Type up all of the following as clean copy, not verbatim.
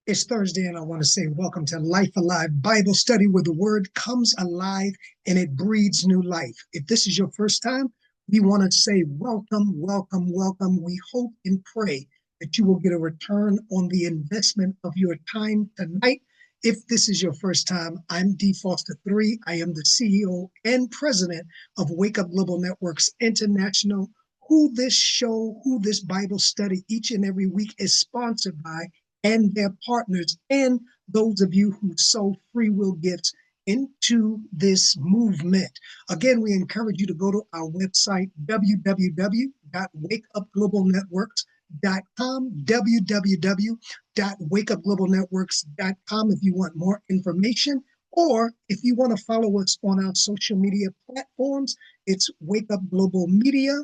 It's Thursday, and I want to say welcome to Life Alive Bible Study, where the Word comes alive and it breathes new life. If this is your first time, we want to say welcome, welcome, welcome. We hope and pray that you will get a return on the investment of your time tonight. If this is your first time, I'm D. Foster III. I am the CEO and president of Wake Up Global Networks International, who this Bible study each and every week is sponsored by, and their partners, and those of you who sow free will gifts into this movement. Again, we encourage you to go to our website, www.wakeupglobalnetworks.com, www.wakeupglobalnetworks.com if you want more information, or if you want to follow us on our social media platforms. It's Wake Up Global Media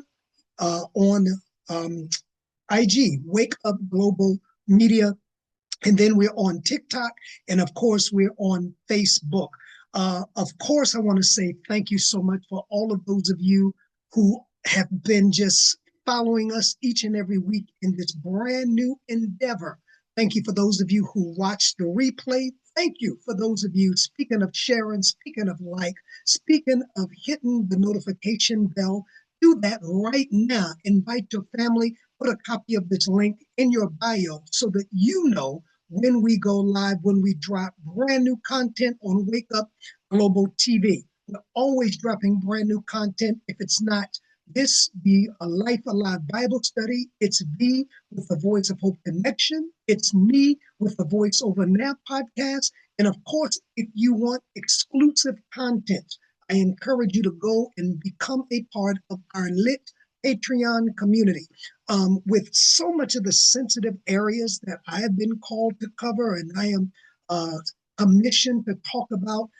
on IG, Wake Up Global Media. And then we're on TikTok, and of course, we're on Facebook. Of course, I want to say thank you so much for all of those of you who have been just following us each and every week in this brand new endeavor. Thank you for those of you who watch the replay. Thank you for those of you, speaking of sharing, speaking of like, speaking of hitting the notification bell. Do that right now. Invite your family. Put a copy of this link in your bio so that you know when we go live, when we drop brand new content on Wake Up Global TV. We're always dropping brand new content. If it's not this, be a Life Alive Bible Study. It's V with the Voice of Hope Connection. It's me with the Voice Over Now podcast. And of course, if you want exclusive content, I encourage you to go and become a part of our lit Patreon community. With so much of the sensitive areas that I have been called to cover and I am commissioned to talk about,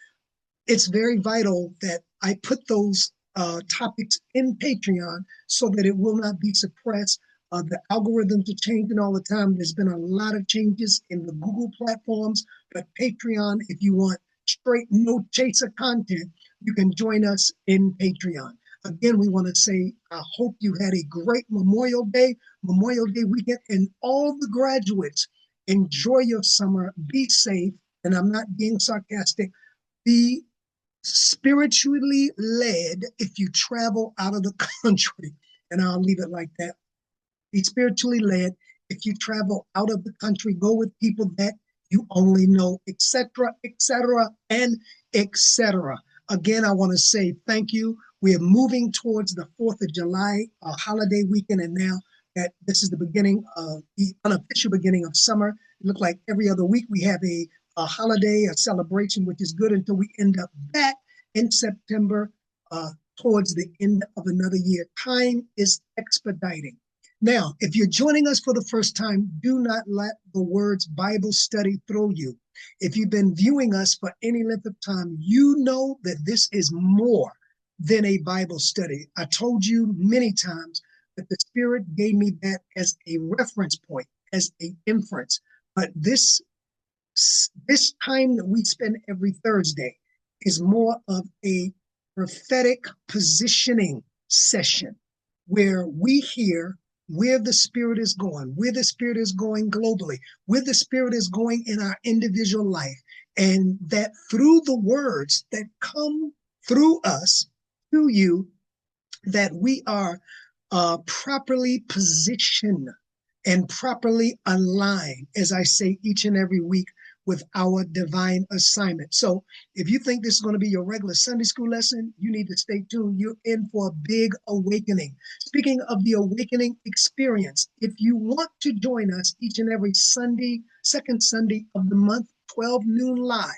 it's very vital that I put those topics in Patreon so that it will not be suppressed. The algorithms are changing all the time. There's been a lot of changes in the Google platforms, but Patreon, if you want straight no chaser content, you can join us in Patreon. Again, we want to say, I hope you had a great Memorial Day weekend, and all the graduates, enjoy your summer, be safe, and I'm not being sarcastic, be spiritually led if you travel out of the country, and I'll leave it like that. Be spiritually led if you travel out of the country, go with people that you only know, etc., and etc. Again, I want to say thank you. We are moving towards the 4th of July holiday weekend, and now that this is the beginning of the unofficial beginning of summer, it looks like every other week we have a holiday, a celebration, which is good until we end up back in September towards the end of another year. Time is expediting. Now, if you're joining us for the first time, do not let the words Bible study throw you. If you've been viewing us for any length of time, you know that this is more than a Bible study. I told you many times that the Spirit gave me that as a reference point, as an inference. But this time that we spend every Thursday is more of a prophetic positioning session where we hear where the Spirit is going, where the Spirit is going globally, where the Spirit is going in our individual life, and that through the words that come through us, through you, that we are properly positioned and properly aligned, as I say each and every week, with our divine assignment. So if you think this is going to be your regular Sunday school lesson, you need to stay tuned. You're in for a big awakening. Speaking of the awakening experience, if you want to join us each and every Sunday, second Sunday of the month, 12 noon live,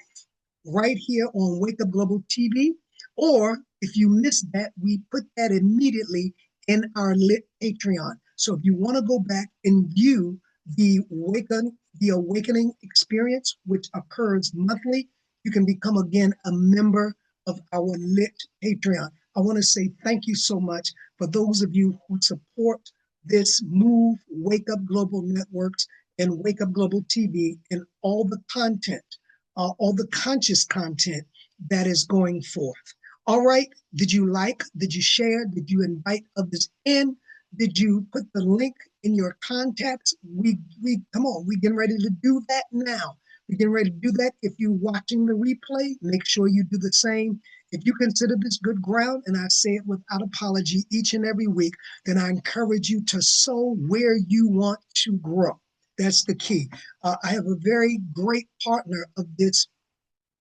right here on Wake Up Global TV, or if you missed that, we put that immediately in our lit Patreon. So if you want to go back and view the awakening experience, which occurs monthly, you can become again a member of our lit Patreon. I want to say thank you so much for those of you who support this move, Wake Up Global Networks and Wake Up Global TV, and all the content, all the conscious content that is going forth. All right, did you like, did you share, did you invite others in? Did you put the link in your contacts? We come on, we getting ready to do that now. We're getting ready to do that. If you're watching the replay, make sure you do the same. If you consider this good ground, and I say it without apology each and every week, then I encourage you to sow where you want to grow. That's the key. I have a very great partner of this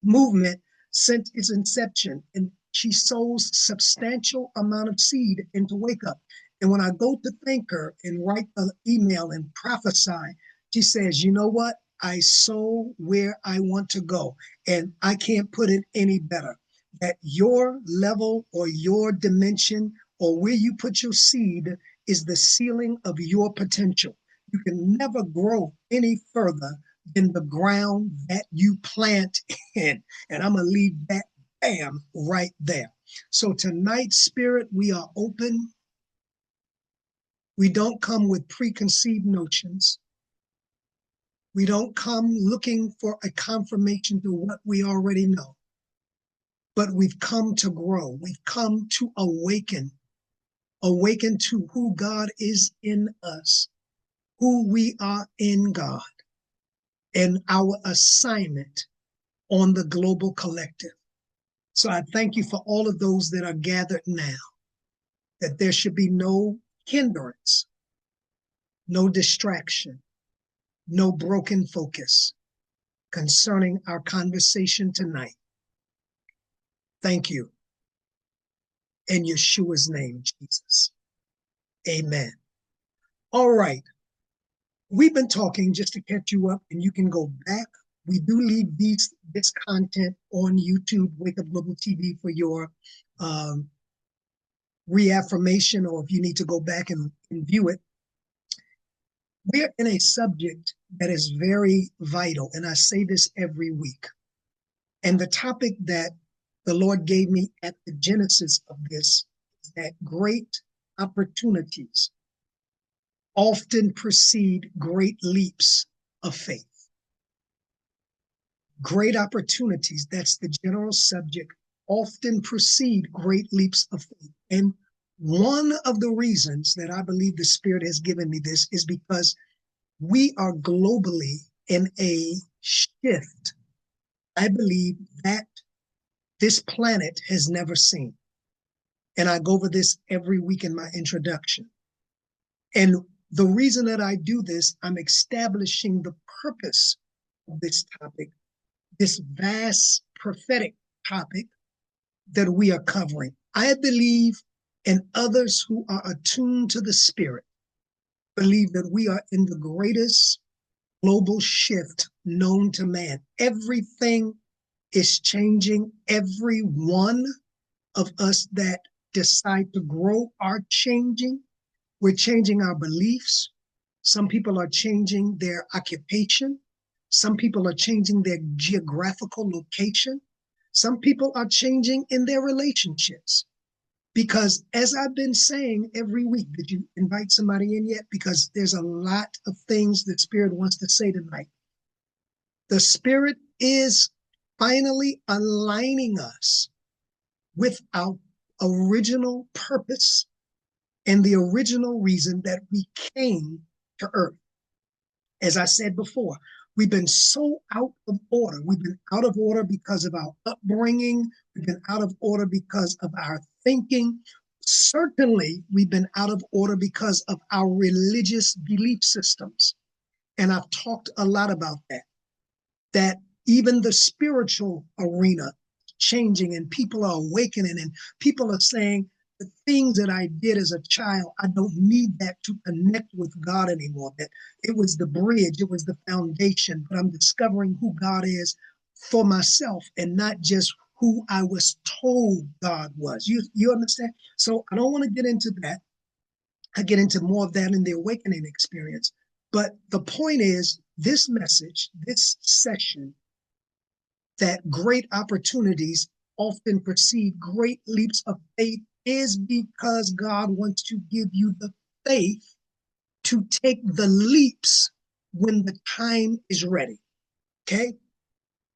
movement since its inception, and she sows substantial amount of seed into Wake Up. And when I go to thank her and write an email and prophesy, she says, you know what? I sow where I want to go. And I can't put it any better. That your level or your dimension or where you put your seed is the ceiling of your potential. You can never grow any further than the ground that you plant in. And I'm going to leave that bam right there. So tonight, Spirit, we are open. We don't come with preconceived notions. We don't come looking for a confirmation to what we already know. But we've come to grow. We've come to awaken to who God is in us, who we are in God, and our assignment on the global collective. So I thank you for all of those that are gathered now, that there should be no hindrance, no distraction, no broken focus concerning our conversation tonight. Thank you. In Yeshua's name, Jesus. Amen. All right. We've been talking, just to catch you up, and you can go back. We do leave this content on YouTube, Wake Up Global TV, for your reaffirmation, or if you need to go back and view it. We're in a subject that is very vital, and I say this every week. And the topic that the Lord gave me at the genesis of this is that great opportunities often precede great leaps of faith. Great opportunities, that's the general subject, often precede great leaps of faith. And one of the reasons that I believe the Spirit has given me this is because we are globally in a shift, I believe, that this planet has never seen. And I go over this every week in my introduction. And the reason that I do this, I'm establishing the purpose of this topic, this vast prophetic topic that we are covering. I believe, and others who are attuned to the Spirit believe, that we are in the greatest global shift known to man. Everything is changing. Every one of us that decide to grow are changing. We're changing our beliefs. Some people are changing their occupation. Some people are changing their geographical location. Some people are changing in their relationships. Because as I've been saying every week, did you invite somebody in yet? Because there's a lot of things that Spirit wants to say tonight. The Spirit is finally aligning us with our original purpose and the original reason that we came to earth. As I said before, we've been so out of order. We've been out of order because of our upbringing. We've been out of order because of our thinking. Certainly, we've been out of order because of our religious belief systems. And I've talked a lot about that. That even the spiritual arena changing, and people are awakening, and people are saying, the things that I did as a child, I don't need that to connect with God anymore. That it was the bridge, it was the foundation, but I'm discovering who God is for myself and not just who I was told God was. You understand? So I don't want to get into that. I get into more of that in the awakening experience. But the point is, this message, this session, that great opportunities often precede great leaps of faith, is because God wants to give you the faith to take the leaps when the time is ready. Okay?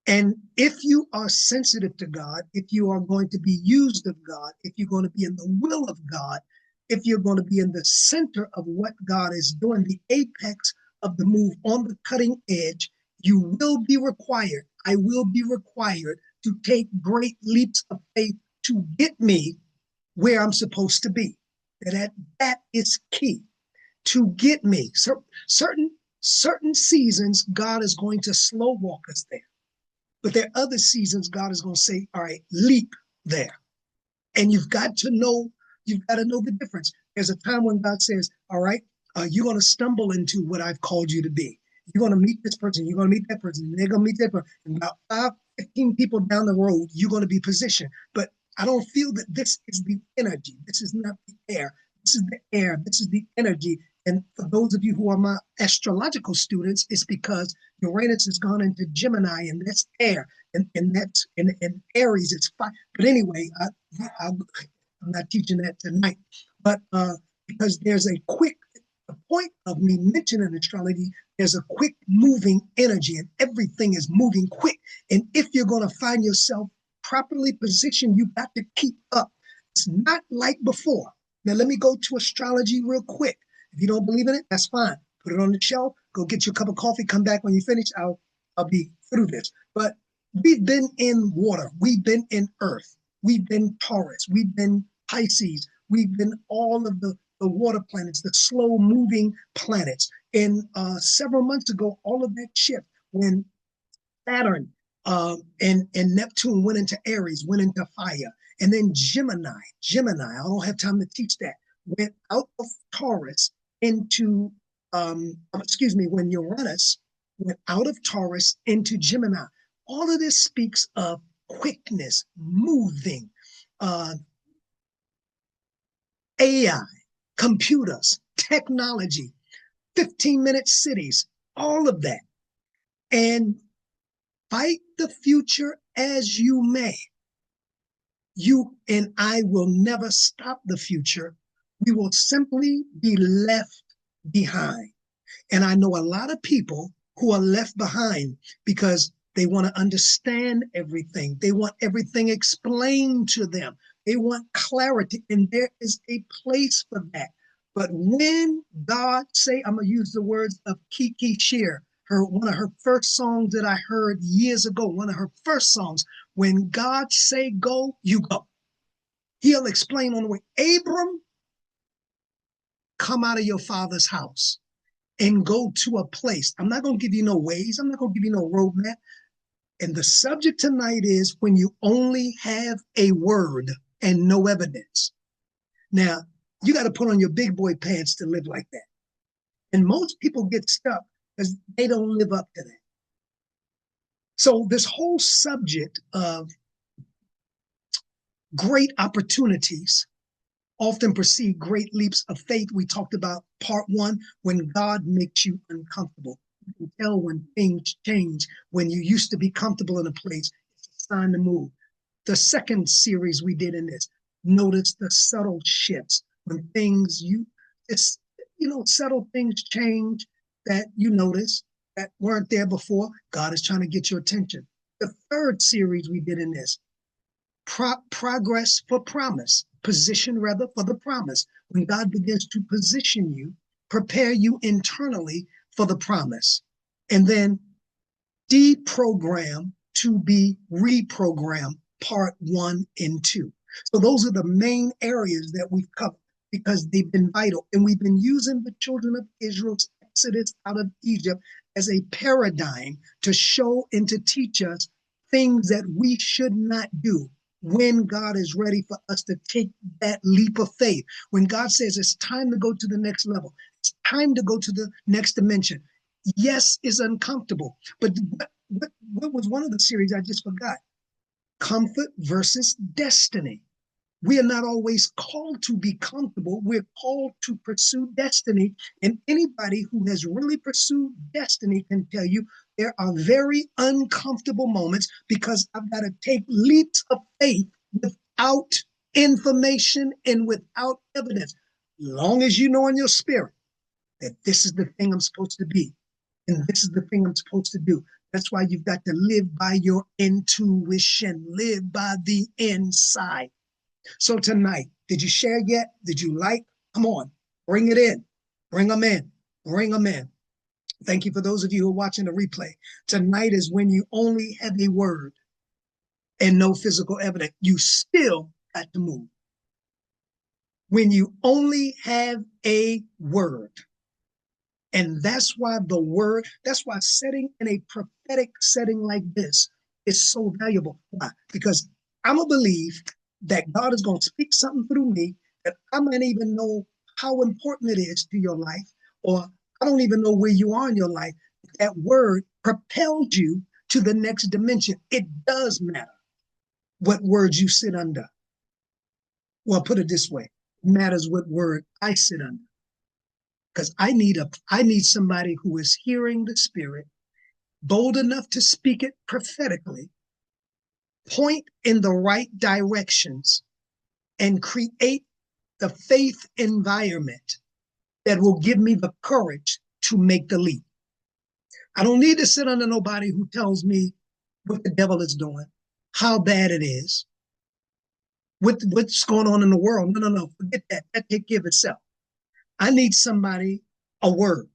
And if you are sensitive to God, if you are going to be used of God, if you're going to be in the will of God, if you're going to be in the center of what God is doing, the apex of the move on the cutting edge, you will be required, I will be required to take great leaps of faith to get me where I'm supposed to be. That is key to get me. Certain seasons, God is going to slow walk us there. But there are other seasons God is going to say, all right, leap there. And you've got to know the difference. There's a time when God says, all right, you're going to stumble into what I've called you to be. You're going to meet this person, you're going to meet that person, and they're going to meet that person. And about 15 people down the road, you're going to be positioned. But I don't feel that this is the energy. This is not the air. This is the air. This is the energy. And for those of you who are my astrological students, it's because Uranus has gone into Gemini, and that's air. And that's in Aries, it's fire. But anyway, I'm not teaching that tonight. But because there's the point of me mentioning astrology, there's a quick moving energy, and everything is moving quick. And if you're going to find yourself properly positioned, you got to keep up. It's not like before. Now, let me go to astrology real quick. If you don't believe in it, that's fine. Put it on the shelf. Go get you a cup of coffee. Come back when you finish. I'll be through this. But we've been in water. We've been in earth. We've been Taurus. We've been Pisces. We've been all of the water planets, the slow moving planets. And several months ago, all of that shift when Saturn and Neptune went into Aries, went into fire. And then Gemini, I don't have time to teach that, went out of Taurus into, when Uranus went out of Taurus into Gemini. All of this speaks of quickness, moving, AI, computers, technology, 15-minute cities, all of that. And fight the future as you may. You and I will never stop the future. We will simply be left behind. And I know a lot of people who are left behind because they want to understand everything. They want everything explained to them. They want clarity, and there is a place for that. But when God say, I'm going to use the words of Kiki Shear, one of her first songs that I heard years ago, one of her first songs, when God say go, you go. He'll explain on the way. Abram, come out of your father's house and go to a place. I'm not going to give you no ways. I'm not going to give you no roadmap. And the subject tonight is when you only have a word and no evidence. Now, you got to put on your big boy pants to live like that. And most people get stuck because they don't live up to that. So this whole subject of great opportunities often precede great leaps of faith. We talked about part one, when God makes you uncomfortable. You can tell when things change. When you used to be comfortable in a place, it's a sign to move. The second series we did in this, notice the subtle shifts. When things, subtle things change that you notice that weren't there before. God is trying to get your attention. The third series we did in this, progress for promise, position rather for the promise. When God begins to position you, prepare you internally for the promise, and then deprogram to be reprogrammed, part 1 and 2. So those are the main areas that we've covered because they've been vital. And we've been using the children of Israel's exodus out of Egypt as a paradigm to show and to teach us things that we should not do when God is ready for us to take that leap of faith. When God says it's time to go to the next level, it's time to go to the next dimension. Yes, it's uncomfortable, but what was one of the series I just forgot? Comfort versus destiny. We are not always called to be comfortable. We're called to pursue destiny. And anybody who has really pursued destiny can tell you there are very uncomfortable moments because I've got to take leaps of faith without information and without evidence. Long as you know in your spirit that this is the thing I'm supposed to be, and this is the thing I'm supposed to do. That's why you've got to live by your intuition, live by the inside. So tonight, did you share yet? Did you like? Come on, bring it in. Bring them in. Bring them in. Thank you for those of you who are watching the replay. Tonight is when you only have a word and no physical evidence. You still got to move. When you only have a word. And that's why the word, that's why setting in a prophetic setting like this is so valuable. Why? Because I'm going to believe that God is going to speak something through me that I might even know how important it is to your life, or I don't even know where you are in your life. That word propelled you to the next dimension. It does matter what words you sit under. Well, put it this way, it matters what word I sit under. Because I need somebody who is hearing the Spirit, bold enough to speak it prophetically, point in the right directions, and create the faith environment that will give me the courage to make the leap. I don't need to sit under nobody who tells me what the devil is doing, how bad it is, what's going on in the world. No. Forget that. That take care of itself. I need somebody, a word.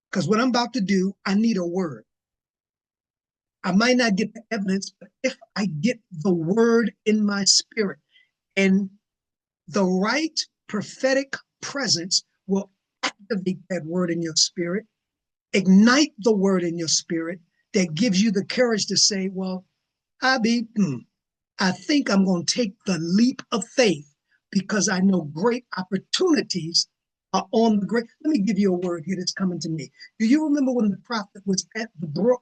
Because what I'm about to do, I need a word. I might not get the evidence, but if I get the word in my spirit and the right prophetic presence will activate that word in your spirit, ignite the word in your spirit that gives you the courage to say, well, I think I'm going to take the leap of faith because I know great opportunities are on the great. Let me give you a word here that's coming to me. Do you remember when the prophet was at the brook?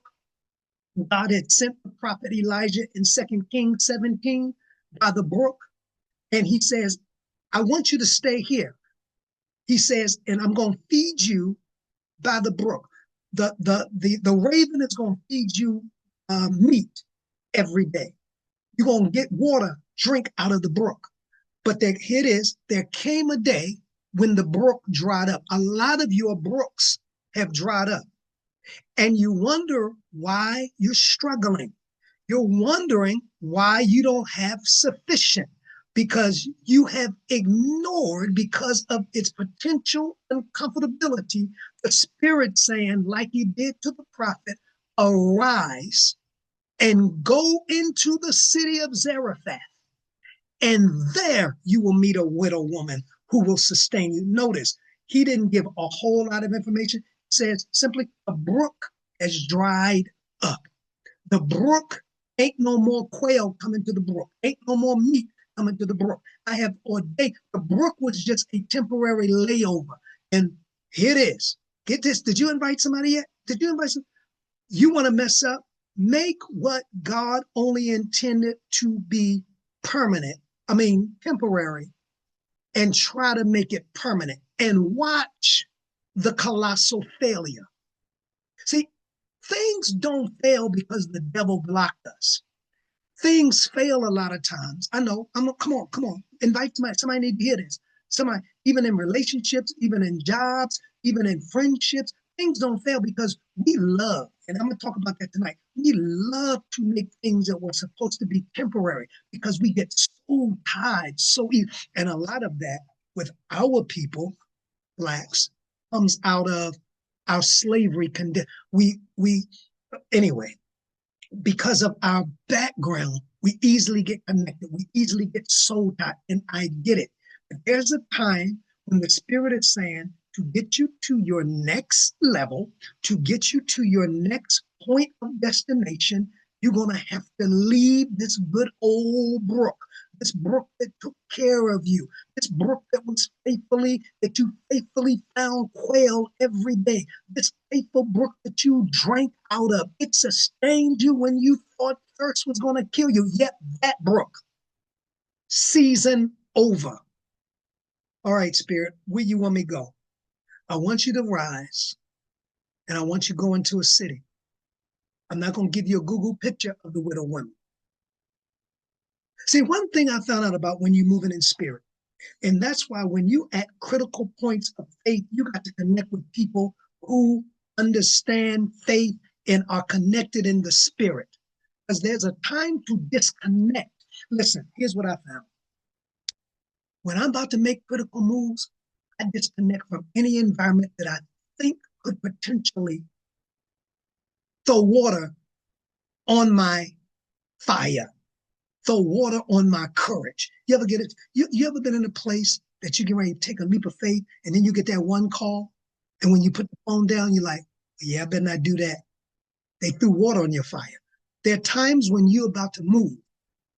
God had sent the prophet Elijah in 2 Kings 17 by the brook. And he says, I want you to stay here. He says, and I'm going to feed you by the brook. The raven is going to feed you meat every day. You're going to get water, drink out of the brook. But here it is, there came a day when the brook dried up. A lot of your brooks have dried up. And you wonder why you're struggling. You're wondering why you don't have sufficient, because you have ignored, because of its potential uncomfortability, the Spirit saying, like he did to the prophet, arise and go into the city of Zarephath, and there you will meet a widow woman who will sustain you. Notice, he didn't give a whole lot of information. He says simply, a brook has dried up. The brook, ain't no more quail coming to the brook. Ain't no more meat coming to the brook. I have ordained, the brook was just a temporary layover. And here it is. Get this. Did you invite somebody yet? Did you invite somebody? You want to mess up? Make what God only intended to be permanent, temporary, and try to make it permanent. And watch the colossal failure. See, things don't fail because the devil blocked us. Things fail a lot of times. I know. Come on. Invite somebody. Somebody need to hear this. Somebody, even in relationships, even in jobs, even in friendships, things don't fail because we love, and I'm going to talk about that tonight. We love to make things that were supposed to be temporary because we get so tied so easy. And a lot of that with our people, blacks, comes out of our slavery condition. Anyway, because of our background, we easily get connected. We easily get soul tied, and I get it. But there's a time when the Spirit is saying to get you to your next level, to get you to your next point of destination, you're going to have to leave this good old brook, this brook that took care of you, this brook that you faithfully found quail every day, this faithful brook that you drank out of. It sustained you when you thought thirst was going to kill you. Yet that brook, season over. All right, Spirit, where you want me to go? I want you to rise, and I want you to go into a city. I'm not going to give you a Google picture of the widow woman. See, one thing I found out about when you're moving in spirit, and that's why when you at critical points of faith, you got to connect with people who understand faith and are connected in the spirit. Because there's a time to disconnect. Listen, here's what I found. When I'm about to make critical moves, I disconnect from any environment that I think could potentially throw water on my fire, throw water on my courage. You ever get it? You ever been in a place that you get ready to take a leap of faith, and then you get that one call, and when you put the phone down, you're like, yeah, I better not do that. They threw water on your fire. There are times when you're about to move,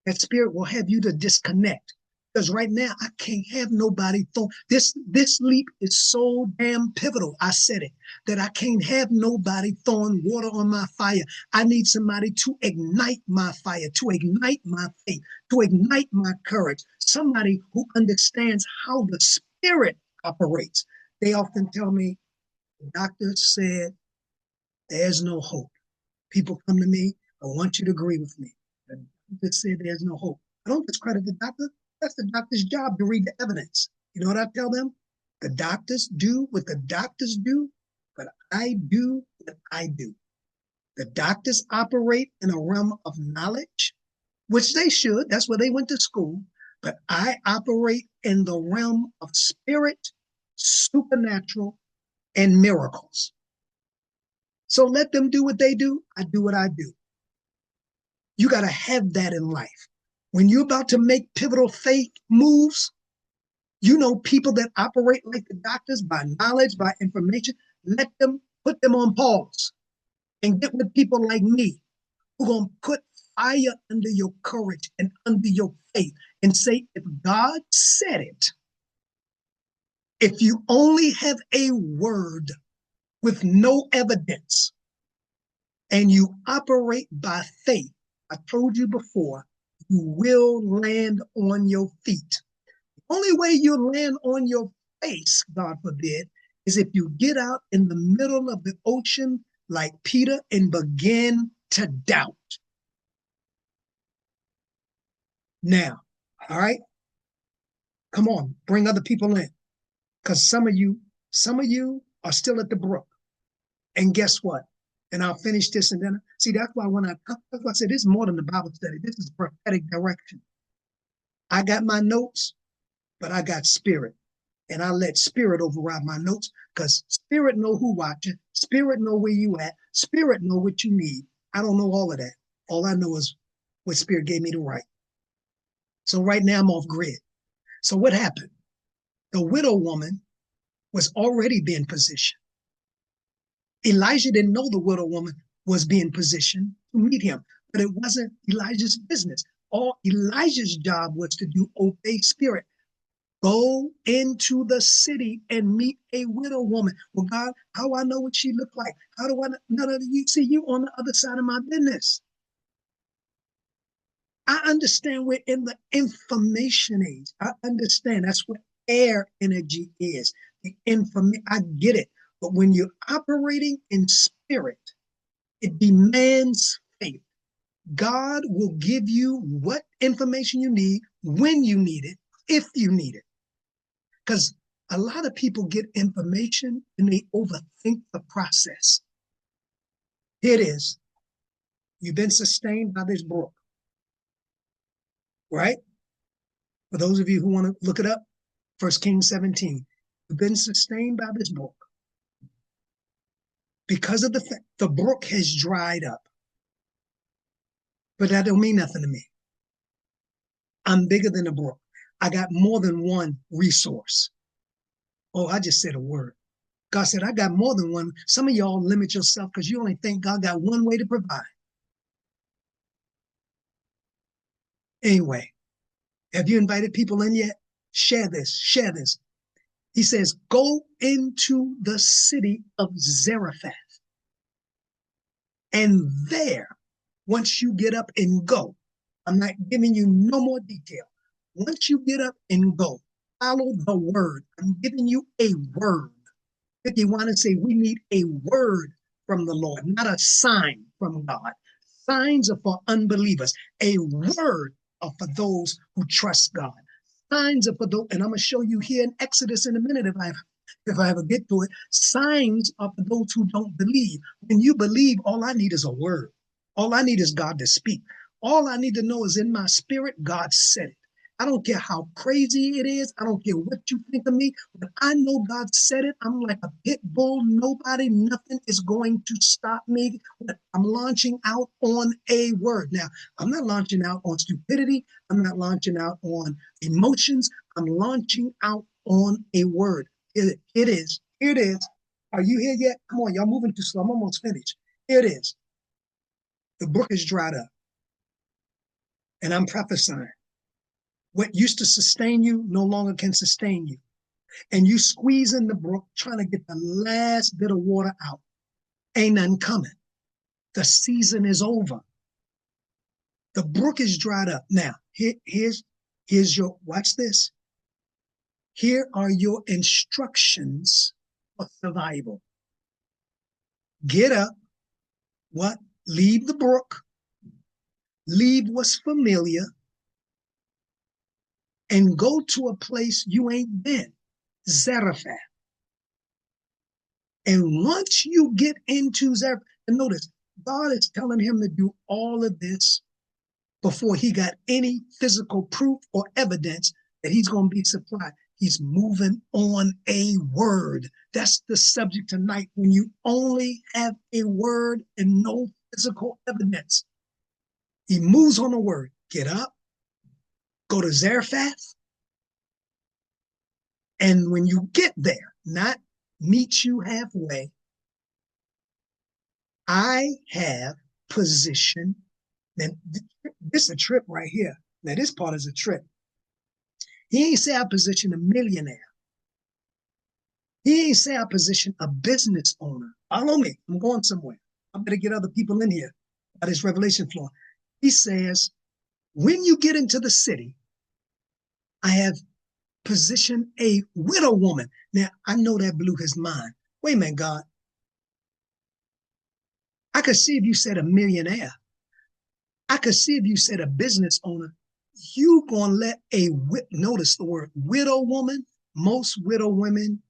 that spirit will have you to disconnect. Because right now, I can't have nobody throw this leap is so damn pivotal. I said it, that I can't have nobody throwing water on my fire. I need somebody to ignite my fire, to ignite my faith, to ignite my courage. Somebody who understands how the spirit operates. They often tell me, the doctor said, there's no hope. People come to me, I want you to agree with me. The doctor said there's no hope. I don't discredit the doctor. That's the doctor's job to read the evidence. You know what I tell them? The doctors do what the doctors do, but I do what I do. The doctors operate in a realm of knowledge, which they should. That's where they went to school. But I operate in the realm of spirit, supernatural, and miracles. So let them do what they do. I do what I do. You got to have that in life. When you're about to make pivotal faith moves, you know people that operate like the doctors by knowledge, by information. Let them put them on pause and get with people like me who are going to put fire under your courage and under your faith and say, if God said it, if you only have a word with no evidence and you operate by faith, I told you before, you will land on your feet. The only way you'll land on your face, God forbid, is if you get out in the middle of the ocean like Peter and begin to doubt. Now, all right, come on, bring other people in. Because some of you are still at the brook. And guess what? And I'll finish this and then see that's why that's why I said this is more than the Bible study. This is prophetic direction. I got my notes, but I got spirit. And I let spirit override my notes because spirit know who watching, spirit know where you at, spirit know what you need. I don't know all of that. All I know is what spirit gave me to write. So right now I'm off grid. So what happened? The widow woman was already being positioned. Elijah didn't know the widow woman was being positioned to meet him, but it wasn't Elijah's business. All Elijah's job was to do obey spirit. Go into the city and meet a widow woman. Well, God, how I know what she looked like? How do I know? You see you on the other side of my business? I understand we're in the information age. I understand that's what air energy is. The information, I get it. But when you're operating in spirit, it demands faith. God will give you what information you need, when you need it, if you need it. Because a lot of people get information and they overthink the process. Here it is. You've been sustained by this brook, right? For those of you who want to look it up, 1 Kings 17. You've been sustained by this brook. Because of the fact the brook has dried up. But that don't mean nothing to me. I'm bigger than a brook. I got more than one resource. Oh, I just said a word. God said, I got more than one. Some of y'all limit yourself because you only think God got one way to provide. Anyway, have you invited people in yet? Share this, share this. He says, go into the city of Zarephath. And there, once you get up and go, I'm not giving you no more detail. Once you get up and go, follow the word. I'm giving you a word. If you want to say we need a word from the Lord, not a sign from God. Signs are for unbelievers. A word are for those who trust God. Signs are for those, and I'm going to show you here in Exodus in a minute if I ever get to it. Signs are for those who don't believe. When you believe, all I need is a word. All I need is God to speak. All I need to know is in my spirit, God said it. I don't care how crazy it is. I don't care what you think of me. When I know God said it, I'm like a pit bull. Nobody, nothing is going to stop me. I'm launching out on a word. Now, I'm not launching out on stupidity. I'm not launching out on emotions. I'm launching out on a word. It is. Here it is. Are you here yet? Come on, y'all moving too slow. I'm almost finished. Here it is. The brook is dried up, and I'm prophesying. What used to sustain you no longer can sustain you. And you squeeze in the brook trying to get the last bit of water out. Ain't nothing coming. The season is over. The brook is dried up. Now, here's your, watch this. Here are your instructions for survival. Get up. What? Leave the brook. Leave what's familiar. And go to a place you ain't been. Zarephath. And once you get into Zarephath, and notice, God is telling him to do all of this before he got any physical proof or evidence that he's going to be supplied. He's moving on a word. That's the subject tonight. When you only have a word and no physical evidence, he moves on a word. Get up, go to Zarephath, and when you get there, not meet you halfway, I have positioned. Now, this is a trip right here. Now, this part is a trip. He ain't say I position a millionaire. He ain't say I position a business owner. Follow me. I'm going somewhere. I better get other people in here by this revelation floor. He says, when you get into the city, I have positioned a widow woman. Now, I know that blew his mind. Wait a minute, God. I could see if you said a millionaire. I could see if you said a business owner. You gonna let notice the word widow woman. Most widow women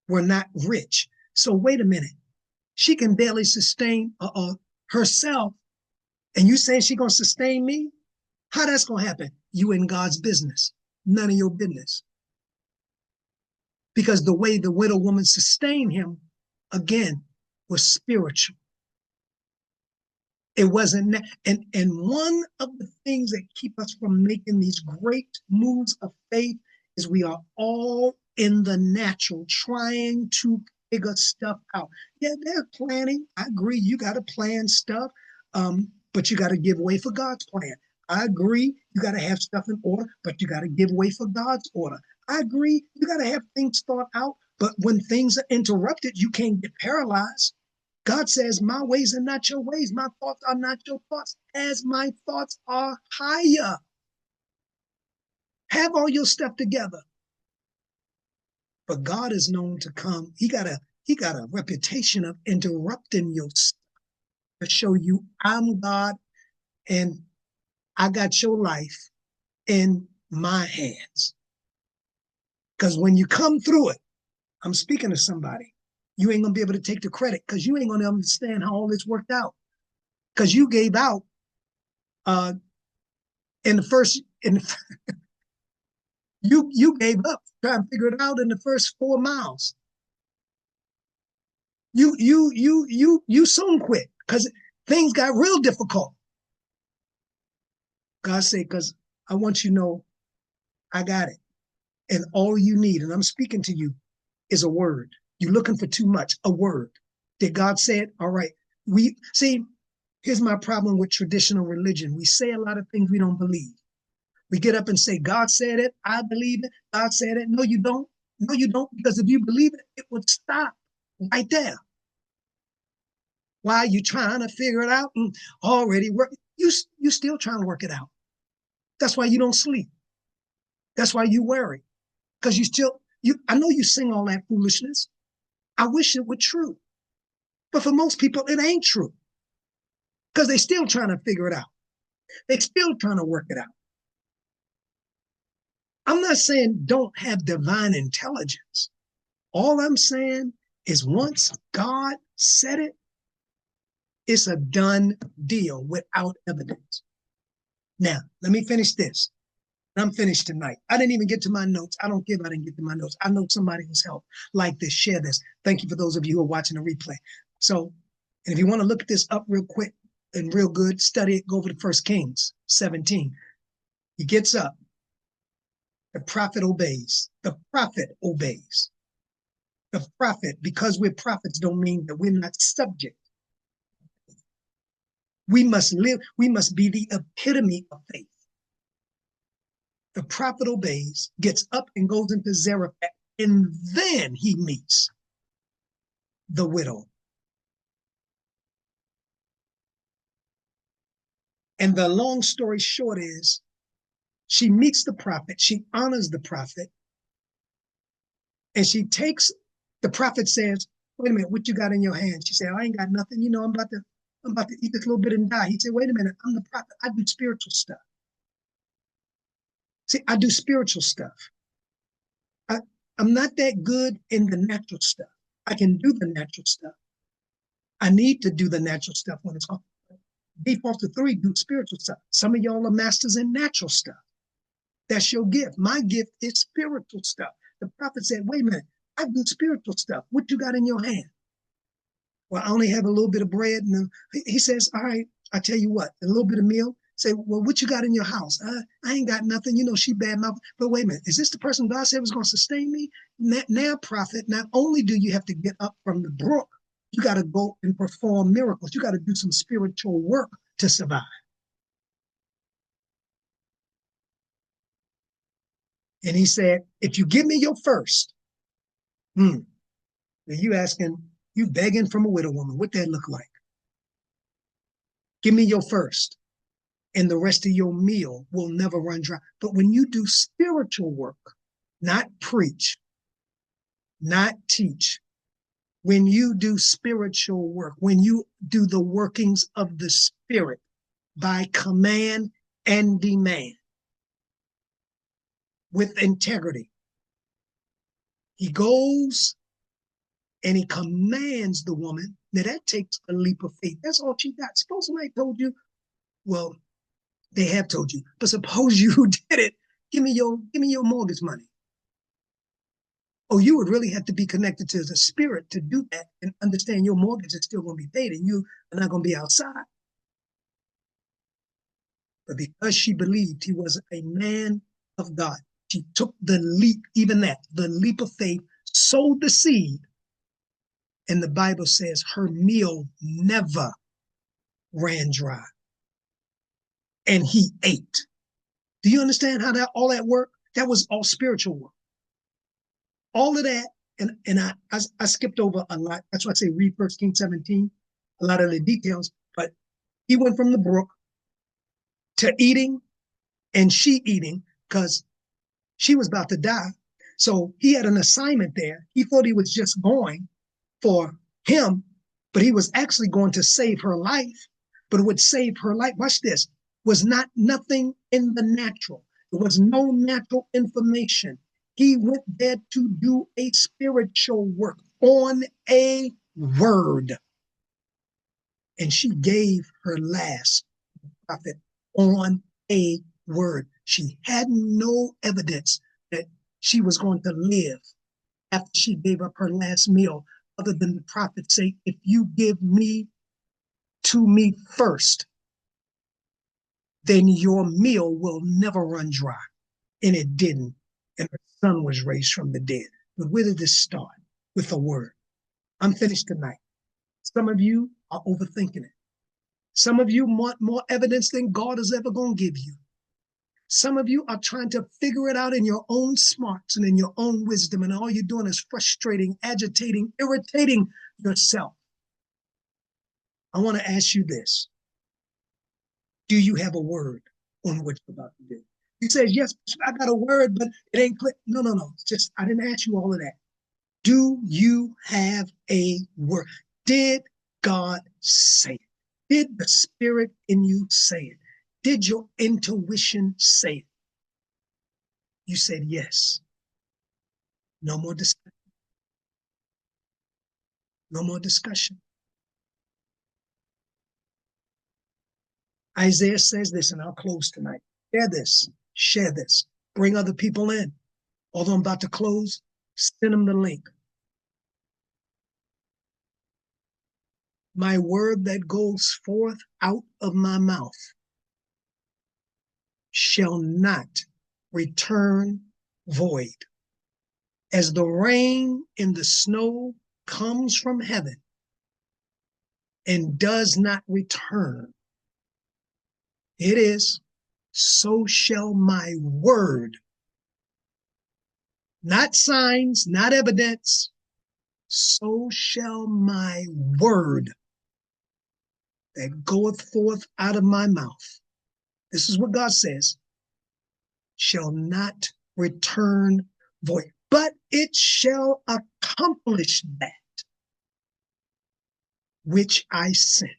were not rich. So wait a minute. She can barely sustain herself. And you saying she gonna sustain me? How that's gonna happen? You in God's business. None of your business. Because the way the widow woman sustained him, again, was spiritual. It wasn't, and one of the things that keep us from making these great moves of faith is we are all in the natural trying to figure stuff out. Yeah, they're planning. I agree. You got to plan stuff, but you got to give way for God's plan. I agree. You got to have stuff in order, but you got to give way for God's order. I agree. You got to have things thought out, but when things are interrupted, you can't get paralyzed. God says, my ways are not your ways. My thoughts are not your thoughts, as my thoughts are higher. Have all your stuff together. But God is known to come. He got a reputation of interrupting your stuff to show you I'm God and I got your life in my hands. Because when you come through it, I'm speaking to somebody. You ain't gonna be able to take the credit because you ain't gonna understand how all this worked out. Because you gave out you gave up trying to figure it out in the first 4 miles. You soon quit because things got real difficult. God said, because I want you to know I got it. And all you need, and I'm speaking to you, is a word. You're looking for too much, a word. Did God say it? All right. Here's my problem with traditional religion. We say a lot of things we don't believe. We get up and say, God said it, I believe it, God said it. No, you don't. No, you don't. Because if you believe it, it would stop right there. Why are you trying to figure it out and already work? You still trying to work it out. That's why you don't sleep. That's why you worry. Because I know you sing all that foolishness. I wish it were true. But for most people, it ain't true. Because they still trying to figure it out. They still trying to work it out. I'm not saying don't have divine intelligence. All I'm saying is once God said it, it's a done deal without evidence. Now, let me finish this. I'm finished tonight. I didn't even get to my notes. I don't care if I didn't get to my notes. I know somebody who's helped. Like this, share this. Thank you for those of you who are watching the replay. So, and if you want to look this up real quick and real good, study it, go over to 1 Kings 17. He gets up. The prophet obeys. The prophet obeys. The prophet, because we're prophets, don't mean that we're not subject. We must live. We must be the epitome of faith. The prophet obeys, gets up and goes into Zarephath, and then he meets the widow. And the long story short is, she meets the prophet, she honors the prophet, and she takes, the prophet says, wait a minute, what you got in your hand? She said, I ain't got nothing. You know, I'm about to eat this little bit and die. He said, wait a minute, I'm the prophet. I do spiritual stuff. See, I do spiritual stuff. I'm not that good in the natural stuff. I can do the natural stuff. I need to do the natural stuff when it's on. Default to 3, do spiritual stuff. Some of y'all are masters in natural stuff. That's your gift. My gift is spiritual stuff. The prophet said, wait a minute, I do spiritual stuff. What you got in your hand? Well, I only have a little bit of bread. And he says, all right, I tell you what, a little bit of meal. Say, well, what you got in your house? I ain't got nothing. You know, she bad mouth. But wait a minute, is this the person God said was going to sustain me? Now, prophet, not only do you have to get up from the brook, you got to go and perform miracles. You got to do some spiritual work to survive. And he said, if you give me your first, you asking, you begging from a widow woman, what that look like? Give me your first, and the rest of your meal will never run dry. But when you do spiritual work, not preach, not teach, when you do spiritual work, when you do the workings of the Spirit by command and demand with integrity, he goes and he commands the woman. Now that takes a leap of faith. That's all she got. Suppose somebody told you, well, they have told you, but suppose you did it. Give me your mortgage money. Oh, you would really have to be connected to the Spirit to do that and understand your mortgage is still going to be paid and you are not going to be outside. But because she believed he was a man of God, she took the leap, even that, the leap of faith, sowed the seed. And the Bible says her meal never ran dry. And he ate. Do you understand how all that worked? That was all spiritual work. All of that, and I skipped over a lot. That's why I say read 1 Kings 17, a lot of the details. But he went from the brook to eating and she eating because she was about to die. So he had an assignment there. He thought he was just going for him, but he was actually going to save her life. But what saved her life, watch this, was nothing in the natural. There was no natural information. He went there to do a spiritual work on a word. And she gave her last prophet on a word. She had no evidence that she was going to live after she gave up her last meal, other than the prophet say, if you give me to me first, then your meal will never run dry. And it didn't. And her son was raised from the dead. But where did this start? With a word. I'm finished tonight. Some of you are overthinking it. Some of you want more evidence than God is ever going to give you. Some of you are trying to figure it out in your own smarts and in your own wisdom, and all you're doing is frustrating, agitating, irritating yourself. I want to ask you this. Do you have a word on what you're about to do? He says, yes, I got a word, but it ain't clear. No. It's just, I didn't ask you all of that. Do you have a word? Did God say it? Did the Spirit in you say it? Did your intuition say it? You said yes. No more discussion. No more discussion. Isaiah says this, and I'll close tonight. Share this. Share this. Bring other people in. Although I'm about to close, send them the link. My word that goes forth out of my mouth shall not return void. As the rain and the snow comes from heaven and does not return, it is, so shall my word, not signs, not evidence, so shall my word that goeth forth out of my mouth. This is what God says, shall not return void, but it shall accomplish that which I sent.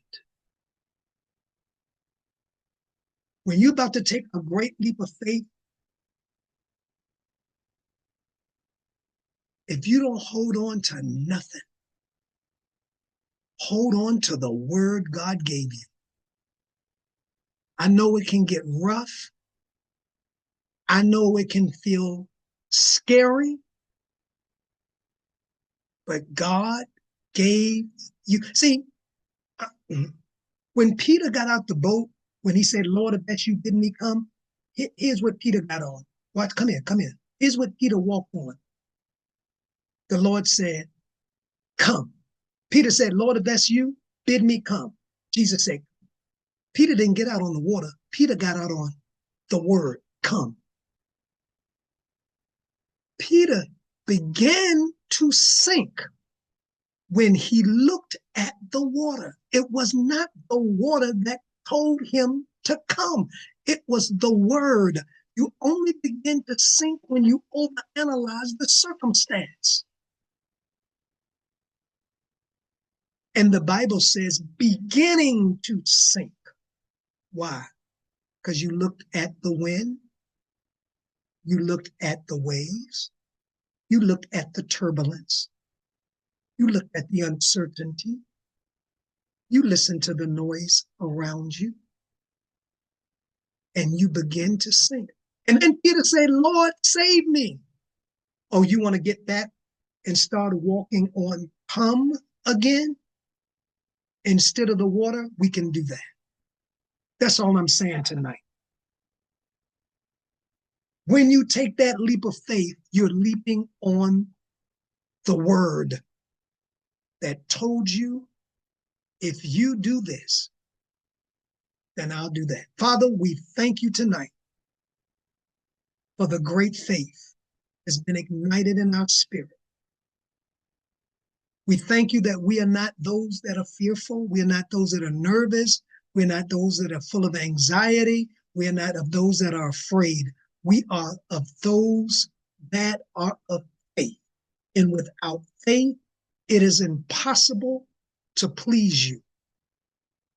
When you're about to take a great leap of faith, if you don't hold on to nothing, hold on to the word God gave you. I know it can get rough. I know it can feel scary, but God gave you. See, when Peter got out the boat, when he said, Lord, if that's you, bid me come, here's what Peter got on. Watch, come here, come here. Here's what Peter walked on. The Lord said, come. Peter said, Lord, if that's you, bid me come. Jesus said, Peter didn't get out on the water. Peter got out on the word, come. Peter began to sink when he looked at the water. It was not the water that told him to come. It was the word. You only begin to sink when you overanalyze the circumstance. And the Bible says beginning to sink. Why? Because you looked at the wind, you looked at the waves, you looked at the turbulence, you looked at the uncertainty, you listened to the noise around you, and you begin to sink. And then Peter said, Lord, save me. Oh, you want to get back and start walking on come again instead of the water? We can do that. That's all I'm saying tonight. When you take that leap of faith, you're leaping on the word that told you, if you do this, then I'll do that. Father, we thank you tonight for the great faith that's been ignited in our spirit. We thank you that we are not those that are fearful. We are not those that are nervous. We're not those that are full of anxiety. We are not of those that are afraid. We are of those that are of faith. And without faith, it is impossible to please you.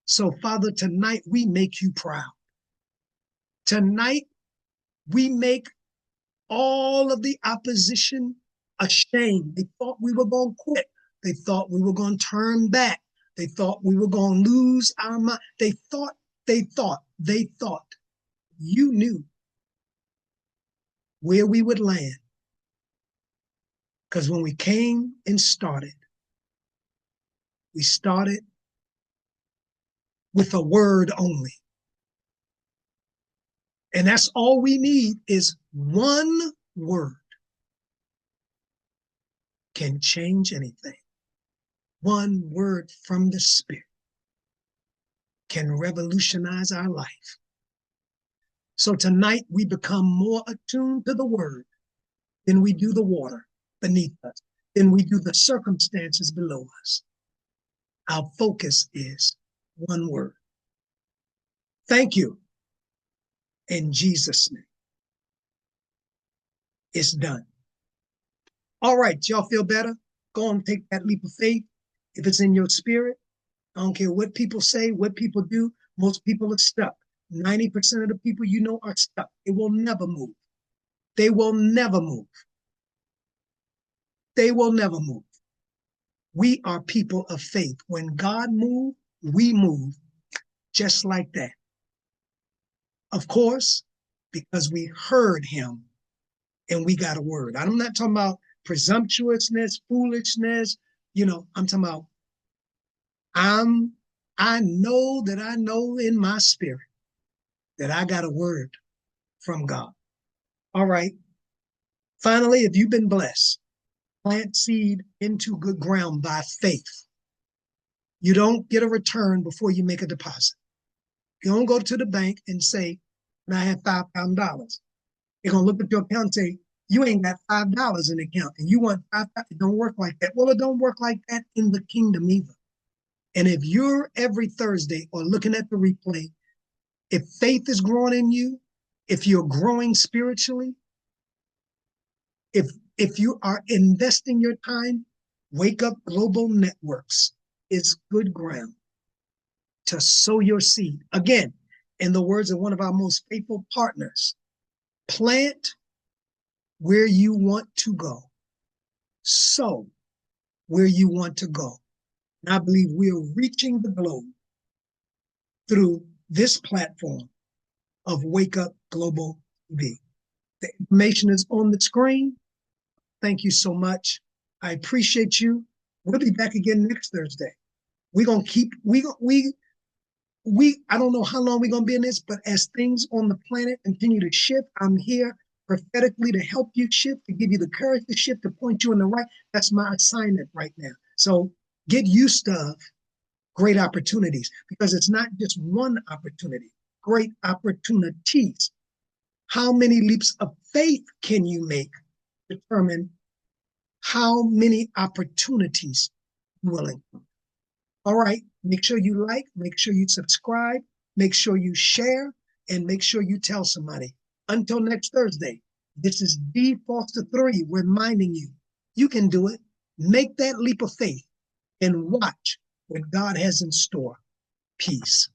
So, Father, tonight we make you proud. Tonight we make all of the opposition ashamed. They thought we were going to quit. They thought we were going to turn back. They thought we were going to lose our mind. They thought. You knew where we would land. Because when we came and started, we started with a word only. And that's all we need is one word can change anything. One word from the Spirit can revolutionize our life. So tonight we become more attuned to the word than we do the water beneath us, than we do the circumstances below us. Our focus is one word. Thank you. In Jesus' name. It's done. All right, y'all feel better? Go and take that leap of faith. If it's in your spirit, I don't care what people say, what people do. Most people are stuck. 90% of the people you know are stuck. They will never move. They will never move. They will never move. We are people of faith. When God moves, we move just like that. Of course, because we heard him and we got a word. I'm not talking about presumptuousness, foolishness. I'm talking about I know that I know in my spirit that I got a word from God. All right. Finally, if you've been blessed, plant seed into good ground by faith. You don't get a return before you make a deposit. You don't go to the bank and say, "And I have $5,000." They're gonna look at your account and say, "You ain't got $5 in the account, and you want $5,000." It don't work like that. Well, it don't work like that in the kingdom either. And if you're every Thursday or looking at the replay, if faith is growing in you, if you're growing spiritually, if you are investing your time, Wake Up Global Networks is good ground to sow your seed. Again, in the words of one of our most faithful partners, plant where you want to go, sow where you want to go. And I believe we are reaching the globe through this platform of Wake Up Global TV. The information is on the screen. Thank you so much. I appreciate you. We'll be back again next Thursday. We're gonna keep I don't know how long we're gonna be in this, but as things on the planet continue to shift, I'm here prophetically to help you shift, to give you the courage to shift, to point you in the right. That's my assignment right now. So get used to great opportunities, because it's not just one opportunity, great opportunities. How many leaps of faith can you make determine how many opportunities you will encounter. All right, make sure you like, make sure you subscribe, make sure you share, and make sure you tell somebody. Until next Thursday, this is D Foster 3 reminding you, you can do it. Make that leap of faith and watch what God has in store. Peace.